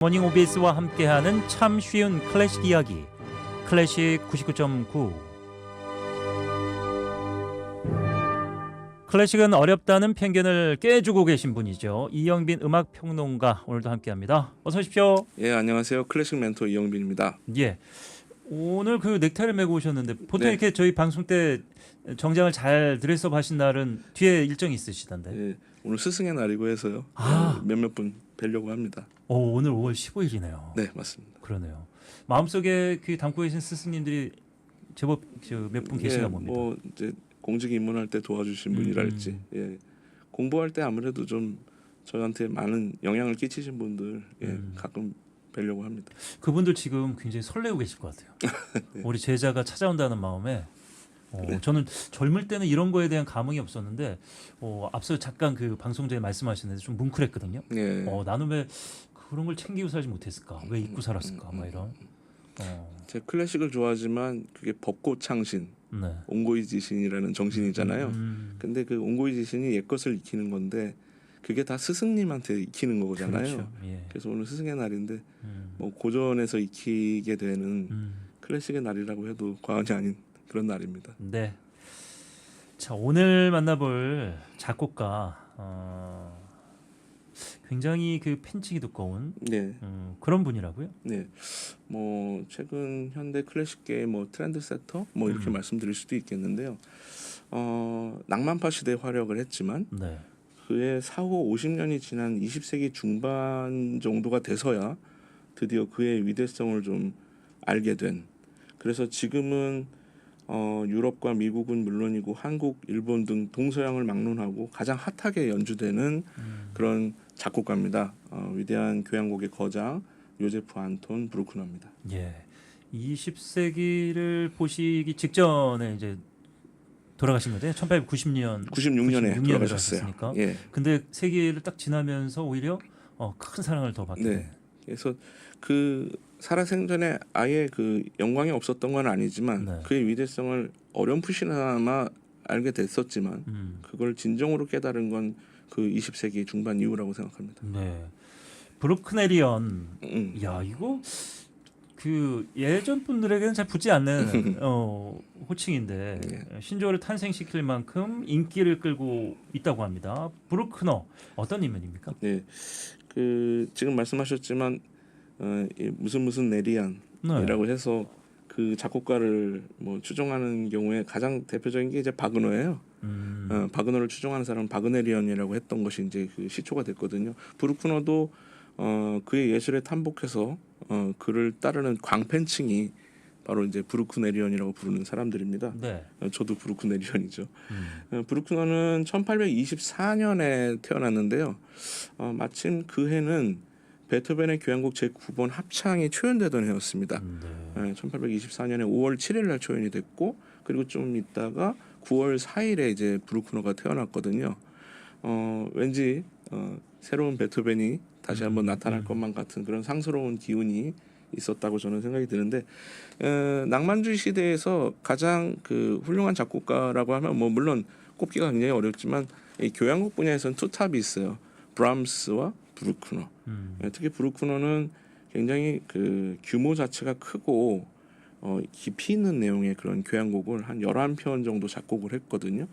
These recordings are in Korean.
모닝 오비스와 함께하는 참 쉬운 클래식 이야기 클래식 99.9. 클래식은 어렵다는 편견을 깨주고 계신 분이죠. 이영빈 음악평론가 오늘도 함께합니다. 어서 오십시오. 예, 안녕하세요. 클래식 멘토 이영빈입니다. 예. 오늘 그 넥타이를 메고 오셨는데 보통 네. 이렇게 저희 방송 때 정장을 잘 드레스업 하신 날은 뒤에 일정이 있으시던데. 예, 오늘 스승의 날이고 해서요. 아. 몇몇 분 뵈려고 합니다. 오늘 5월 15일이네요. 네, 맞습니다. 그러네요. 마음속에 그 담고 계신 스승님들이 제법 몇 분 계시나 봅니다. 뭐 이제 공직 입문할 때 도와주신 분이랄지, 예, 공부할 때 아무래도 좀 저한테 많은 영향을 끼치신 분들, 예, 가끔 뵈려고 합니다. 그분들 지금 굉장히 설레고 계실 것 같아요. 네. 우리 제자가 찾아온다는 마음에 네. 저는 젊을 때는 이런 거에 대한 감흥이 없었는데 앞서 잠깐 그 방송 전에 말씀하셨는데 좀 뭉클했거든요. 예, 나는 왜 그런 걸 챙기고 살지 못했을까? 왜 잊고 살았을까? 막 이런. 제 클래식을 좋아하지만 그게 벚꽃 창신, 네. 옹고이지신이라는 정신이잖아요. 근데 그 옹고이지신이 옛것을 익히는 건데 그게 다 스승님한테 익히는 거잖아요. 그렇죠. 예. 그래서 오늘 스승의 날인데 뭐 고전에서 익히게 되는 클래식의 날이라고 해도 과언이 아닌 그런 날입니다. 네. 자, 오늘 만나볼 작곡가 굉장히 그 팬층이 두꺼운 네, 그런 분이라고요? 네. 뭐 최근 현대 클래식계의 뭐 트렌드 세터 뭐 이렇게 말씀드릴 수도 있겠는데요. 낭만파 시대에 활약을 했지만 네. 그의 사후 50년이 지난 20세기 중반 정도가 돼서야 드디어 그의 위대성을 좀 알게 된. 그래서 지금은 유럽과 미국은 물론이고 한국, 일본 등 동서양을 막론하고 가장 핫하게 연주되는 그런 작곡가입니다. 위대한 교향곡의 거장 요제프 안톤 브루크너입니다. 예. 20세기를 보시기 직전에 이제 돌아가신 거죠. 1890년 96년에 돌아가셨어요. 예. 근데 세기를 딱 지나면서 오히려 큰 사랑을 더 받게. 네. 그래서 그 살아생전에 아예 그 영광이 없었던 건 아니지만 네. 그의 위대성을 어렴풋이나마 알게 됐었지만 그걸 진정으로 깨달은 건 그 20세기 중반 이후라고 생각합니다. 네. 브루크네리언. 야, 이거 그 예전 분들에게는 잘 붙지 않는 호칭인데 신조어를 탄생시킬 만큼 인기를 끌고 있다고 합니다. 브루크너 어떤 인물입니까? 네, 그 지금 말씀하셨지만 무슨 네리안이라고 해서 그 작곡가를 뭐 추종하는 경우에 가장 대표적인 게 이제 바그너예요. 바그너를 추종하는 사람은 바그네리언이라고 했던 것이 이제 그 시초가 됐거든요. 브루크너도 그의 예술에 탐복해서 그를 따르는 광팬층이 바로 이제 브루크네리언이라고 부르는 사람들입니다. 네. 저도 브루크네리언이죠. 브루크너는 1824년에 태어났는데요. 마침 그 해는 베토벤의 교향곡 제9번 합창이 초연되던 해였습니다. 1824년에 5월 7일 날 초연이 됐고 그리고 좀 있다가 9월 4일에 이제 브루크너가 태어났거든요. 왠지 새로운 베토벤이 다시 한번 나타날 것만 같은 그런 상스러운 기운이 있었다고 저는 생각이 드는데 낭만주의 시대에서 가장 그 훌륭한 작곡가라고 하면 뭐 물론 꼽기가 굉장히 어렵지만 이 교향곡 분야에서는 투탑이 있어요. 브람스와 브루크너. 특히 브루크너는 굉장히 그 규모 자체가 크고 깊이 있는 내용의 그런 교향곡을 한 11편 정도 작곡을 했거든요.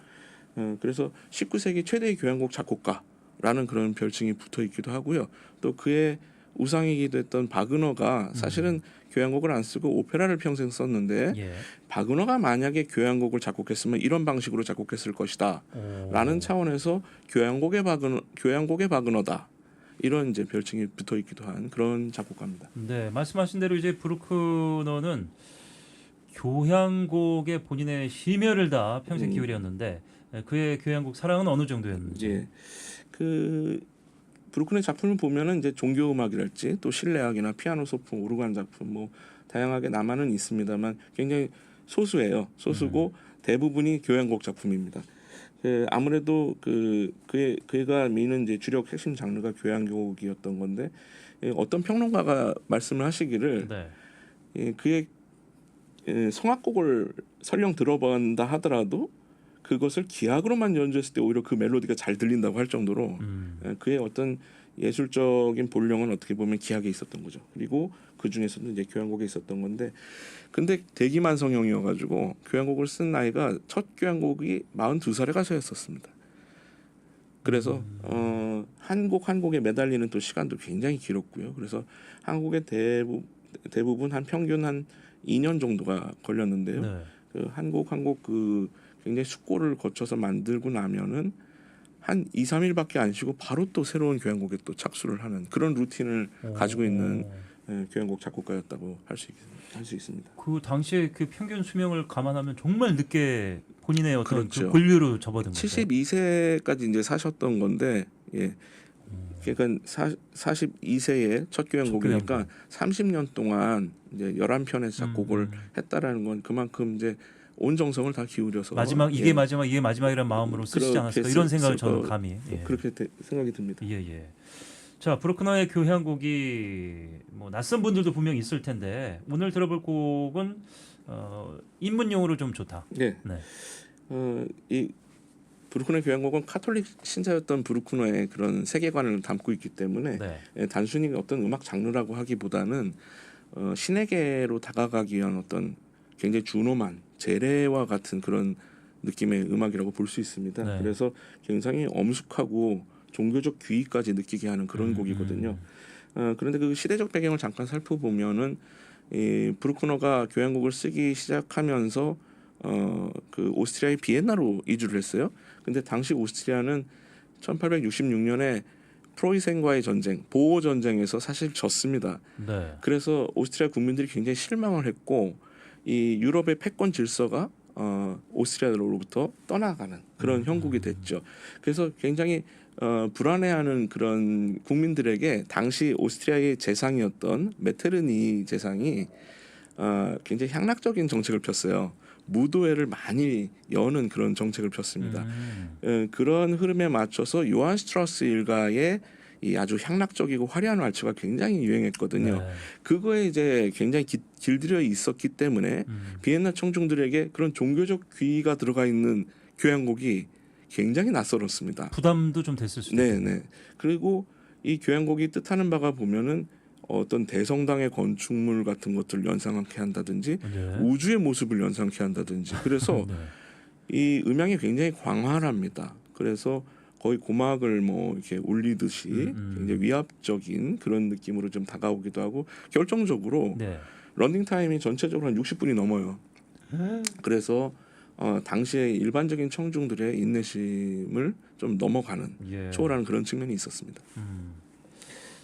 그래서 19세기 최대의 교향곡 작곡가라는 그런 별칭이 붙어 있기도 하고요. 또 그의 우상이기도 했던 바그너가 사실은 교향곡을 안 쓰고 오페라를 평생 썼는데 바그너가 만약에 교향곡을 작곡했으면 이런 방식으로 작곡했을 것이다 라는 차원에서 교향곡의 바그너다 이런 이제 별칭이 붙어 있기도 한 그런 작곡가입니다. 네, 말씀하신 대로 이제 브루크너는 교향곡에 본인의 심혈을 다 평생 기울였는데 그의 교향곡 사랑은 어느 정도였는지. 예, 그 브루크너의 작품을 보면은 이제 종교 음악이랄지 또 실내악이나 피아노 소품, 오르간 작품 뭐 다양하게 남아는 있습니다만 굉장히 소수예요. 소수고 대부분이 교향곡 작품입니다. 아무래도 그가 미는 이제 주력 핵심 장르가 교향곡이었던 건데 어떤 평론가가 말씀을 하시기를 그의 성악곡을 설령 들어본다 하더라도 그것을 기악으로만 연주했을 때 오히려 그 멜로디가 잘 들린다고 할 정도로 그의 어떤 예술적인 본령은 어떻게 보면 기하게 있었던 거죠. 그리고 그 중에서도 이제 교향곡에 있었던 건데, 근데 대기만성형이어가지고 교향곡을 쓴 나이가 첫 교향곡이 42살에 가서였었습니다. 그래서 한 곡 한 곡에 매달리는 또 시간도 굉장히 길었고요. 그래서 한국의 대부분 한 평균 한 2년 정도가 걸렸는데요. 네. 그 한 곡 한 곡 그 굉장히 숙고를 거쳐서 만들고 나면은 한 2, 3일밖에 안 쉬고 바로 또 새로운 교향곡에 또 착수를 하는 그런 루틴을 가지고 있는 교향곡 작곡가였다고 할 수 있습니다. 그 당시에 그 평균 수명을 감안하면 정말 늦게 본인의 어떤 그렇죠. 그 권류로 접어든 거죠. 72세까지 이제 사셨던 건데, 예. 그러니까 42세에 첫 교향곡이니까 교향곡. 30년 동안 이제 11편의 작곡을 했다라는 건 그만큼 이제 온 정성을 다 기울여서 마지막 이게 예. 마지막 이게 마지막이라는 마음으로 쓰시지 그렇게 않았을까 이런 생각을 쓸 저는 거- 감히 그렇게 생각이 듭니다. 예. 자, 브루크너의 교향곡이 뭐 낯선 분들도 분명 있을 텐데 오늘 들어볼 곡은 입문용으로 좀 좋다. 예. 네. 이 브루크너의 교향곡은 카톨릭 신자였던 브루크너의 그런 세계관을 담고 있기 때문에 네. 예, 단순히 어떤 음악 장르라고 하기보다는 신에게로 다가가기 위한 어떤 굉장히 준엄한 재래와 같은 그런 느낌의 음악이라고 볼 수 있습니다. 네. 그래서 굉장히 엄숙하고 종교적 귀의까지 느끼게 하는 그런 곡이거든요. 그런데 그 시대적 배경을 잠깐 살펴보면은 이 브루크너가 교향곡을 쓰기 시작하면서 그 오스트리아의 비엔나로 이주를 했어요. 근데 당시 오스트리아는 1866년에 프로이센과의 전쟁, 보호 전쟁에서 사실 졌습니다. 네. 그래서 오스트리아 국민들이 굉장히 실망을 했고 이 유럽의 패권 질서가 오스트리아로부터 떠나가는 그런 형국이 됐죠. 그래서 굉장히 불안해하는 그런 국민들에게 당시 오스트리아의 재상이었던 메테르니 재상이 굉장히 향락적인 정책을 폈어요. 무도회를 많이 여는 그런 정책을 폈습니다. 그런 흐름에 맞춰서 요한 스트라우스 일가의 이 아주 향락적이고 화려한 왈츠가 굉장히 유행했거든요. 네. 그거에 이제 굉장히 길들여 있었기 때문에 비엔나 청중들에게 그런 종교적 귀가 들어가 있는 교향곡이 굉장히 낯설었습니다. 부담도 좀 됐을 수도 네, 있겠네요. 네. 그리고 이 교향곡이 뜻하는 바가 보면은 어떤 대성당의 건축물 같은 것들을 연상케 한다든지 네. 우주의 모습을 연상케 한다든지 그래서 네. 이 음향이 굉장히 광활합니다. 그래서 거의 고막을 뭐 이렇게 울리듯이 굉장히 위압적인 그런 느낌으로 좀 다가오기도 하고 결정적으로 네. 런닝 타임이 전체적으로 한 60분이 넘어요. 그래서 당시에 일반적인 청중들의 인내심을 좀 넘어가는 예. 초월하는 그런 측면이 있었습니다.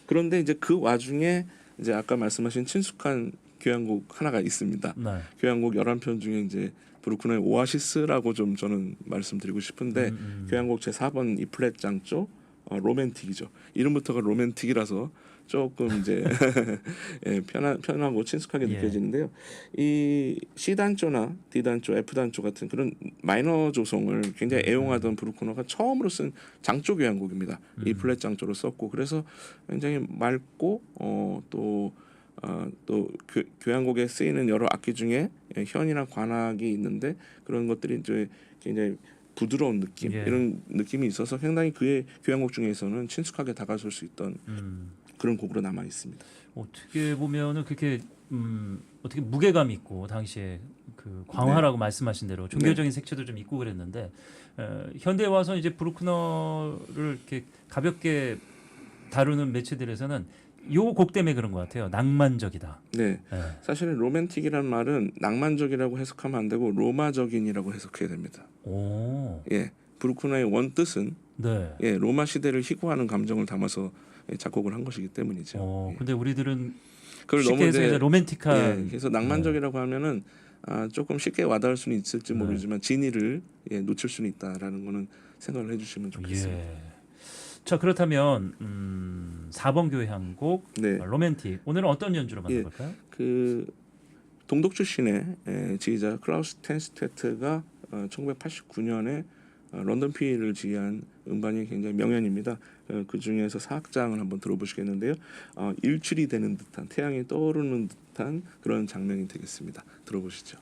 그런데 이제 그 와중에 이제 아까 말씀하신 친숙한 교향곡 하나가 있습니다. 네. 교향곡 11편 중에 이제 브루크너의 오아시스라고 좀 저는 말씀드리고 싶은데 교향곡 제4번 E 플랫 장조 로맨틱이죠. 이름부터가 로맨틱이라서 조금 이제 예, 편하고 친숙하게 예. 느껴지는데요. 이 C 단조나 D 단조, F 단조 같은 그런 마이너 조성을 굉장히 애용하던 브루크너가 처음으로 쓴 장조 교향곡입니다. E 플랫 장조로 썼고 그래서 굉장히 맑고 또 교향곡에 쓰이는 여러 악기 중에 현이나 관악이 있는데 그런 것들이 이제 굉장히 부드러운 느낌 예. 이런 느낌이 있어서 상당히 그의 교향곡 중에서는 친숙하게 다가설 수 있던 그런 곡으로 남아 있습니다. 어떻게 보면은 그렇게 어떻게 무게감 있고 당시에 그 광화라고 말씀하신 대로 종교적인 색채도 좀 있고 그랬는데 현대에 와서 이제 브루크너를 이렇게 가볍게 다루는 매체들에서는 요 곡 때문에 그런 것 같아요. 낭만적이다. 네, 예. 사실은 로맨틱이란 말은 낭만적이라고 해석하면 안 되고 로마적인이라고 해석해야 됩니다. 오. 예, 브루크너의 원뜻은 네. 예, 로마 시대를 희고하는 감정을 담아서 작곡을 한 것이기 때문이죠. 예. 근데 우리들은 그걸 쉽게 너무 해서 이제 로맨틱한 예, 그래서 낭만적이라고 하면은 조금 쉽게 와닿을 수는 있을지 모르지만 진의를 놓칠 수는 있다라는 거는 생각을 해주시면 좋겠습니다. 예. 자, 그렇다면 4번 교향곡 네, 로맨틱 오늘은 어떤 연주로 만나볼까요? 그 동독 출신의 지휘자 클라우스 텐스테트가 1989년에 런던 피를 지휘한 음반이 굉장히 명연입니다. 그 중에서 사악장을 한번 들어보시겠는데요. 일출이 되는 듯한 태양이 떠오르는 듯한 그런 장면이 되겠습니다. 들어보시죠.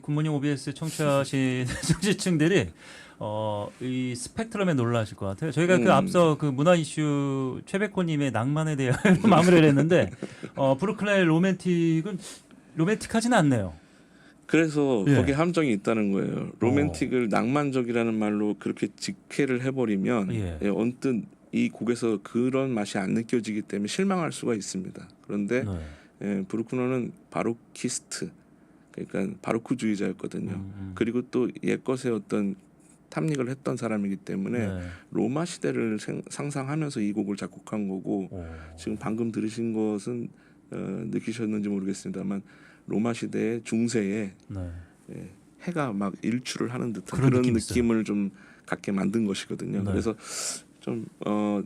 굿모닝 OBS 청취하신 청취층들이 이 스펙트럼에 놀라실 것 같아요. 저희가 그 앞서 그 문화 이슈 최백호님의 낭만에 대해 마무리를 했는데 브루클린의 로맨틱하진 않네요. 그래서 예. 거기에 함정이 있다는 거예요. 로맨틱을 낭만적이라는 말로 그렇게 직회를 해버리면 예. 언뜻 이 곡에서 그런 맛이 안 느껴지기 때문에 실망할 수가 있습니다. 그런데 네. 브루크너는 바로키스트, 그러니까 바로크주의자였거든요. 그리고 또 옛것의 어떤 탐닉을 했던 사람이기 때문에 네. 로마 시대를 상상하면서 이 곡을 작곡한 거고 지금 방금 들으신 것은 느끼셨는지 모르겠습니다만 로마 시대의 중세에 네. 해가 막 일출을 하는 듯한 그런 그런 느낌이 느낌을 좀 갖게 만든 것이거든요. 네. 그래서 좀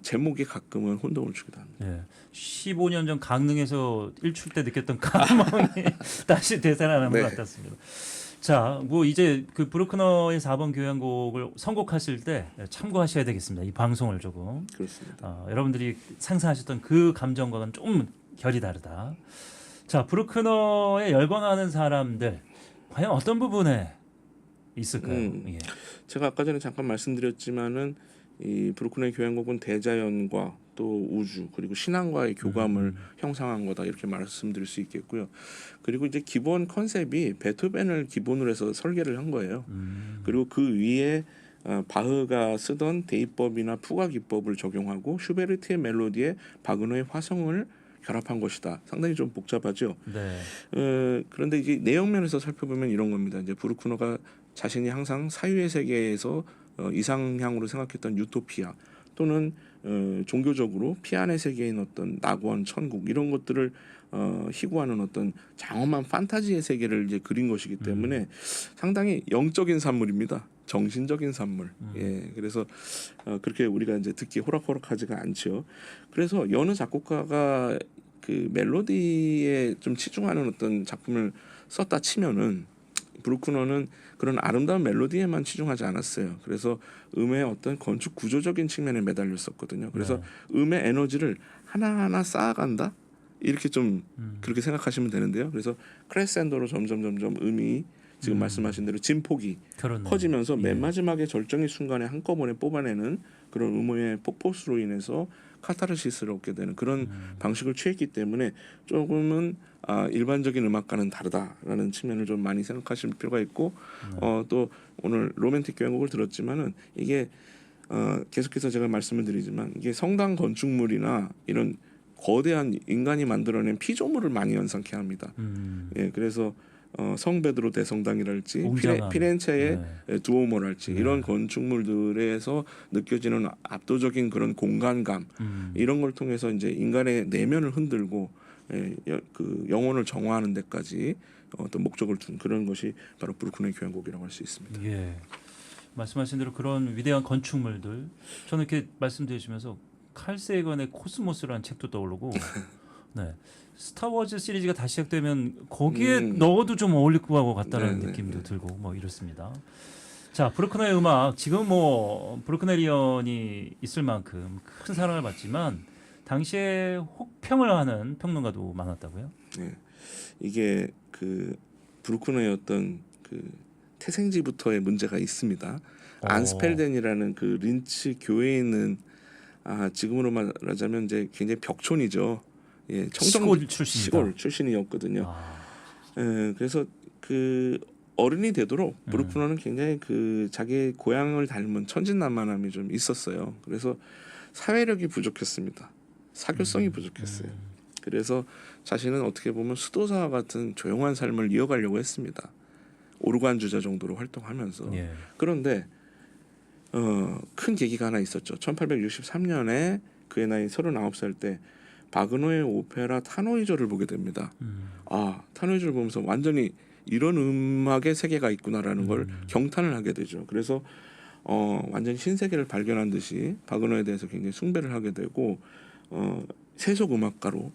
제목이 가끔은 혼동을 주기도 합니다. 예. 15년 전 강릉에서 일출 때 느꼈던 감흥이 다시 되살아나는 네. 것 같았습니다. 자, 뭐 이제 그 브루크너의 4번 교향곡을 선곡하실 때 참고하셔야 되겠습니다. 이 방송을 조금 그렇습니다. 여러분들이 상상하셨던 그 감정과는 좀 결이 다르다. 자, 브루크너에 열광하는 사람들 과연 어떤 부분에 있을까요? 예. 제가 아까 전에 잠깐 말씀드렸지만은 이 브루크너의 교향곡은 대자연과 또 우주 그리고 신앙과의 교감을 형성한 거다 이렇게 말씀드릴 수 있겠고요. 그리고 이제 기본 컨셉이 베토벤을 기본으로 해서 설계를 한 거예요. 그리고 그 위에 바흐가 쓰던 대입법이나 푸가 기법을 적용하고 슈베르트의 멜로디에 바그너의 화성을 결합한 것이다. 상당히 좀 복잡하죠. 네. 그런데 이제 내용면에서 살펴보면 이런 겁니다. 이제 브루크너가 자신이 항상 사유의 세계에서 이상향으로 생각했던 유토피아 또는 종교적으로 피안의 세계인 어떤 낙원, 천국 이런 것들을 희구하는 어떤 장엄한 판타지의 세계를 이제 그린 것이기 때문에 상당히 영적인 산물입니다. 정신적인 산물. 예, 그래서 그렇게 우리가 이제 듣기 호락호락하지가 않죠. 그래서 여느 작곡가가 그 멜로디에 좀 치중하는 어떤 작품을 썼다 치면은 브루크너는 그런 아름다운 멜로디에만 치중하지 않았어요. 그래서 음의 어떤 건축 구조적인 측면에 매달렸었거든요. 그래서 음의 에너지를 하나하나 쌓아간다. 이렇게 좀 그렇게 생각하시면 되는데요. 그래서 크레센도로 점점 음이 지금 말씀하신 대로 진폭이 그렇네요. 커지면서 맨 예. 마지막에 절정의 순간에 한꺼번에 뽑아내는 그런 음의 폭포수로 인해서 카타르시스를 얻게 되는 그런 방식을 취했기 때문에 조금은 일반적인 음악과는 다르다라는 측면을 좀 많이 생각하실 필요가 있고 또 오늘 로맨틱 교향곡을 들었지만은 이게 계속해서 제가 말씀을 드리지만 이게 성당 건축물이나 이런 거대한 인간이 만들어낸 피조물을 많이 연상케 합니다. 예, 그래서 성 베드로 대성당이랄지 웅장한. 피렌체의 두오모랄지 네. 이런 건축물들에서 느껴지는 압도적인 그런 공간감 이런 걸 통해서 이제 인간의 내면을 흔들고 그 영혼을 정화하는 데까지 어떤 목적을 둔 그런 것이 바로 브루크너의 교향곡이라고 할 수 있습니다. 예. 말씀하신 대로 그런 위대한 건축물들 저는 이렇게 말씀드리시면서 칼 세이건의 코스모스라는 책도 떠오르고 네. 스타워즈 시리즈가 다시 시작되면 거기에 넣어도 좀 어울릴 것 같다는 느낌도 들고 뭐 이렇습니다. 자, 브루크너의 음악 지금 뭐 브루크네리언이 있을 만큼 큰 사랑을 받지만 당시에 혹평을 하는 평론가도 많았다고요? 네. 이게 그 브루크너의 어떤 그 태생지부터의 문제가 있습니다. 안스펠덴이라는 그 린츠 교회에 있는 지금으로 말하자면 이제 굉장히 벽촌이죠. 예, 시골 출신이었거든요. 그래서 그 어른이 되도록 브루크너는 굉장히 그 자기의 고향을 닮은 천진난만함이 좀 있었어요. 그래서 사회력이 부족했습니다. 사교성이 부족했어요. 그래서 자신은 어떻게 보면 수도사와 같은 조용한 삶을 이어가려고 했습니다. 오르간 주자 정도로 활동하면서. 예. 그런데 큰 계기가 하나 있었죠. 1863년에 그의 나이 39살 때 바그너의 오페라 타노이저를 보게 됩니다. 타노이저를 보면서 완전히 이런 음악의 세계가 있구나라는 걸 경탄을 하게 되죠. 그래서 완전히 신세계를 발견한 듯이 바그너에 대해서 굉장히 숭배를 하게 되고 세속음악가로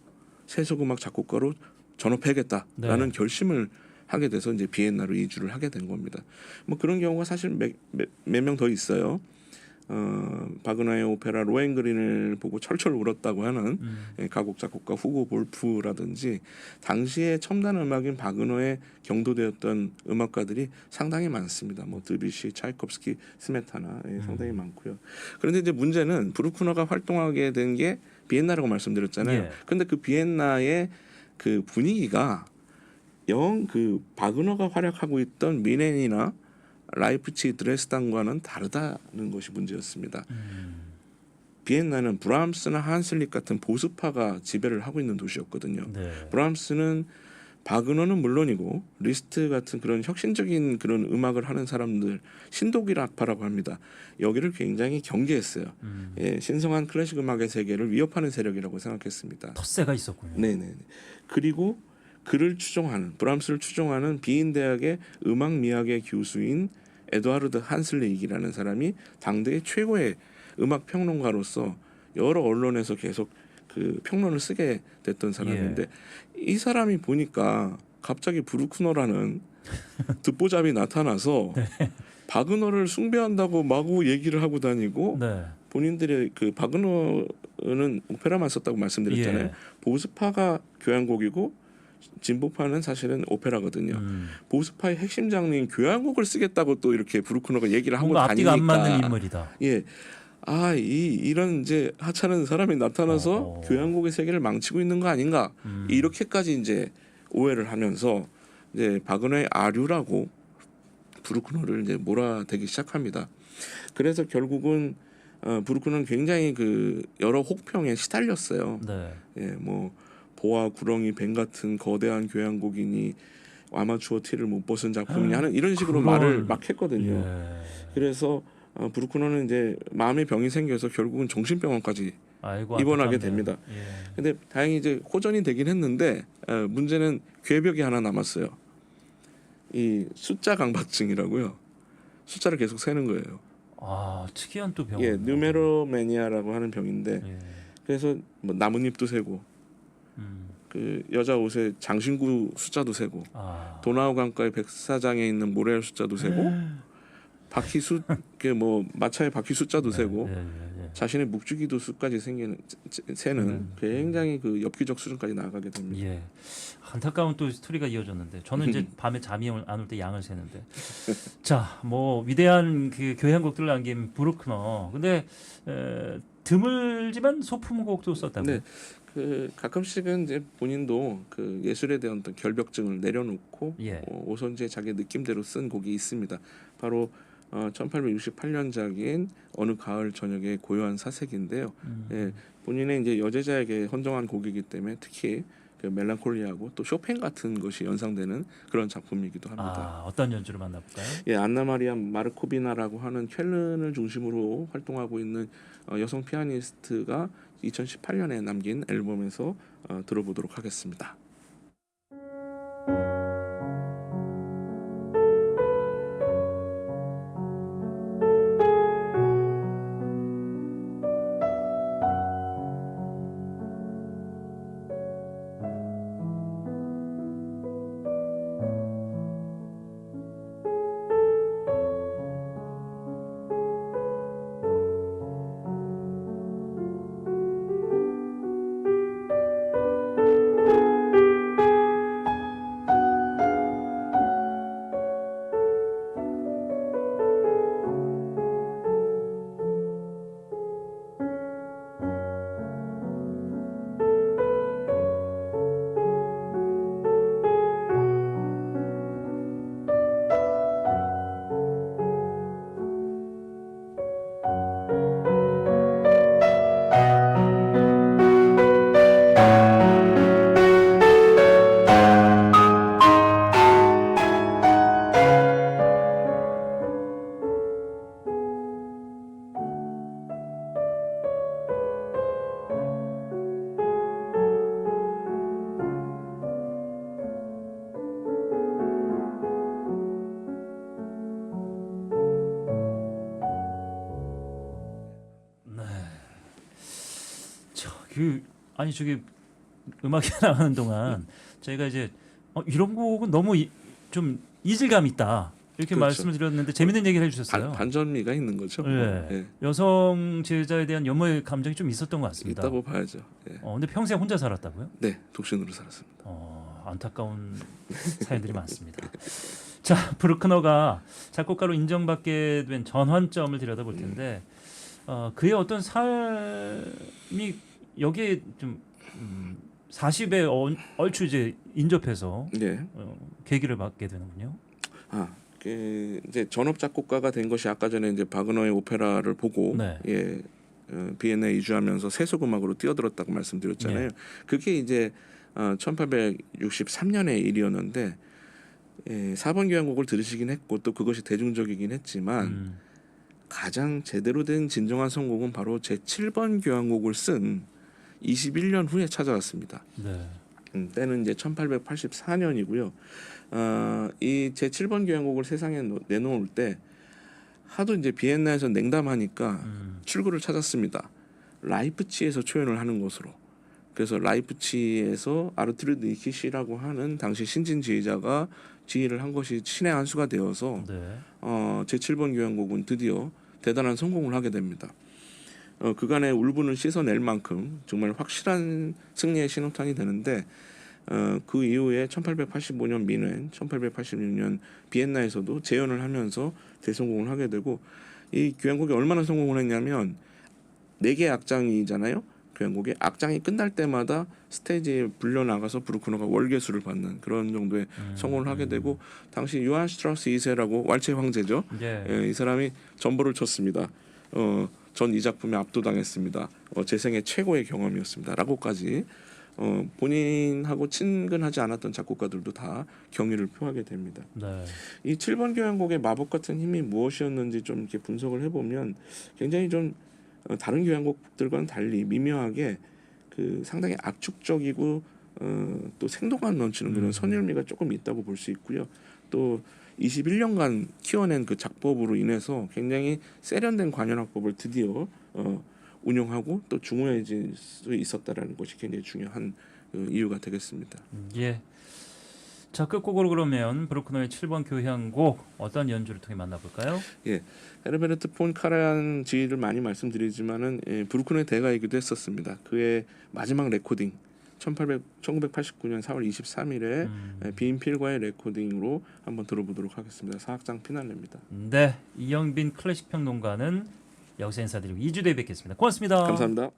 세속음악 작곡가로 전업해야겠다라는 결심을 하게 돼서 이제 비엔나로 이주를 하게 된 겁니다. 뭐 그런 경우가 사실 몇 명 더 있어요. 바그너의 오페라 로엔그린을 보고 철철 울었다고 하는 가곡 작곡가 후고 볼프라든지 당시에 첨단 음악인 바그너에 경도되었던 음악가들이 상당히 많습니다. 뭐 드뷔시, 차이콥스키, 스메타나 상당히 많고요. 그런데 이제 문제는 브루크너가 활동하게 된 게 비엔나라고 말씀드렸잖아요. 예. 근데 그 비엔나의 그 분위기가 영 그 바그너가 활약하고 있던 미넨이나 라이프치히 드레스단과는 다르다는 것이 문제였습니다. 비엔나는 브람스나 한슬릭 같은 보수파가 지배를 하고 있는 도시였거든요. 네. 브람스는 바그너는 물론이고 리스트 같은 그런 혁신적인 그런 음악을 하는 사람들 신독일 악파라고 합니다. 여기를 굉장히 경계했어요. 예, 신성한 클래식 음악의 세계를 위협하는 세력이라고 생각했습니다. 텃세가 있었군요. 네네. 그리고 그를 추종하는 브람스를 추종하는 비인 대학의 음악 미학의 교수인 에드와르드 한슬릭이라는 사람이 당대의 최고의 음악 평론가로서 여러 언론에서 계속 그 평론을 쓰게 됐던 사람인데 이 사람이 보니까 갑자기 브루크너라는 듣보잡이 나타나서 바그너를 숭배한다고 마구 얘기를 하고 다니고 네. 본인들의 그 바그너는 오페라만 썼다고 말씀드렸잖아요. 예. 보수파가 교향곡이고 진보파는 사실은 오페라거든요. 보수파의 핵심 장르인 교향곡을 쓰겠다고 또 이렇게 브루크너가 얘기를 하고 뭔가 앞뒤가 다니니까 안 맞는 인물이다. 예. 이런 이제 하찮은 사람이 나타나서 교향곡의 세계를 망치고 있는 거 아닌가 이렇게까지 이제 오해를 하면서 이제 바그너의 아류라고 브루크너를 이제 몰아대기 시작합니다. 그래서 결국은 브루크너는 굉장히 그 여러 혹평에 시달렸어요. 네. 예, 뭐 보아 구렁이 뱀 같은 거대한 교향곡이니 아마추어 티를 못 벗은 작품이냐 하는 이런 식으로 말을 막 했거든요. 예. 그래서 브루크너는 이제 마음의 병이 생겨서 결국은 정신병원까지 아이고, 입원하게 안타깝네요. 됩니다. 예. 근데 다행히 이제 호전이 되긴 했는데 문제는 괴벽이 하나 남았어요. 이 숫자 강박증이라고요. 숫자를 계속 세는 거예요. 아, 특이한 또 병. 예, 누메로매니아라고 하는 병인데 예. 그래서 뭐 나뭇잎도 세고 그 여자 옷에 장신구 숫자도 세고 아. 도나우 강가의 백사장에 있는 모래알 숫자도 세고 바퀴 숫 뭐 마차의 바퀴 숫자도 세고 예, 예, 예. 자신의 묵주기도 수까지 세는 굉장히 그 엽기적 수준까지 나아가게 됩니다. 예. 안타까운 또 스토리가 이어졌는데 저는 이제 밤에 잠이 안 올 때 양을 세는데 자, 뭐 위대한 그 교향곡들을 남긴 브루크너. 근데 드물지만 소품곡도 썼다고요. 네. 그 가끔씩은 이제 본인도 그 예술에 대한 어떤 결벽증을 내려놓고 예. 오선지의 자기 느낌대로 쓴 곡이 있습니다. 바로 1868년작인 어느 가을 저녁의 고요한 사색인데요. 예, 본인의 이제 여제자에게 헌정한 곡이기 때문에 특히 그 멜랑콜리하고 또 쇼팽 같은 것이 연상되는 그런 작품이기도 합니다. 아, 어떤 연주를 만나볼까요? 예, 안나 마리아 마르코비나라고 하는 쾰른을 중심으로 활동하고 있는 여성 피아니스트가 2018년에 남긴 앨범에서 들어보도록 하겠습니다. 아니 저기 음악이 나가는 동안 저희가 이제 이런 곡은 너무 좀 이질감 있다 이렇게 그렇죠. 말씀을 드렸는데 재밌는 얘기를 해주셨어요. 반전미가 있는 거죠. 네. 예. 여성 제자에 대한 연모의 감정이 좀 있었던 것 같습니다. 있다고 봐야죠. 예. 근데 평생 혼자 살았다고요? 네, 독신으로 살았습니다. 안타까운 사연들이 많습니다. 자, 브루크너가 작곡가로 인정받게 된 전환점을 들여다볼 텐데 그의 어떤 삶이 여기에 좀 40에 얼추 이제 인접해서 네. 계기를 맞게 되는군요. 이제 전업 작곡가가 된 것이 아까 전에 이제 바그너의 오페라를 보고 네. 비엔나에 이주하면서 세속 음악으로 뛰어들었다고 말씀드렸잖아요. 그게 이제 1863년의 일이었는데 4번 교향곡을 들으시긴 했고 또 그것이 대중적이긴 했지만 가장 제대로 된 진정한 성공은 바로 제 7번 교향곡을 쓴 21년 후에 찾아왔습니다. 네. 때는 이제 1884년이고요. 이 제 7번 교향곡을 세상에 내놓을 때 하도 이제 비엔나에서 냉담하니까 출구를 찾았습니다. 라이프치히에서 초연을 하는 것으로. 그래서 라이프치히에서 아르투르드 니키시라고 하는 당시 신진 지휘자가 지휘를 한 것이 신의 한 수가 되어서 제 7번 교향곡은 드디어 대단한 성공을 하게 됩니다. 그간의 울분을 씻어낼 만큼 정말 확실한 승리의 신호탄이 되는데 그 이후에 1885년 미넨, 1886년 비엔나에서도 재연을 하면서 대성공을 하게 되고 이 교향곡이 얼마나 성공을 했냐면 4개 악장이잖아요. 교향곡의 악장이 끝날 때마다 스테이지에 불려 나가서 브루크너가 월계수를 받는 그런 정도의 성공을 하게 되고 당시 요한 슈트라우스 2세라고 왈츠의 황제죠. 이 사람이 전보를 쳤습니다. 전 이 작품에 압도당했습니다. 제 생애 최고의 경험이었습니다.라고까지 본인하고 친근하지 않았던 작곡가들도 다 경의를 표하게 됩니다. 네. 이 7번 교향곡의 마법 같은 힘이 무엇이었는지 좀 이렇게 분석을 해보면 굉장히 좀 다른 교향곡들과는 달리 미묘하게 그 상당히 압축적이고 또 생동감 넘치는 그런 선율미가 조금 있다고 볼 수 있고요. 또 21년간 키워낸 그 작법으로 인해서 굉장히 세련된 관현악법을 드디어 운용하고 또 중후해질 수 있었다라는 것이 굉장히 중요한 이유가 되겠습니다. 예. 자, 끝곡으로 그러면 브루크너의 7번 교향곡 어떤 연주를 통해 만나볼까요? 예, 헤르베르트 폰 카라얀 지휘를 많이 말씀드리지만은 브루크너의 대가이기도 했었습니다. 그의 마지막 레코딩 1989년 4월 23일에 빈필과의 레코딩으로 한번 들어보도록 하겠습니다. 사악장 피날레입니다. 네, 이영빈 클래식 평론가는 여기서 인사드리고 2주 뒤에 뵙겠습니다. 고맙습니다. 감사합니다.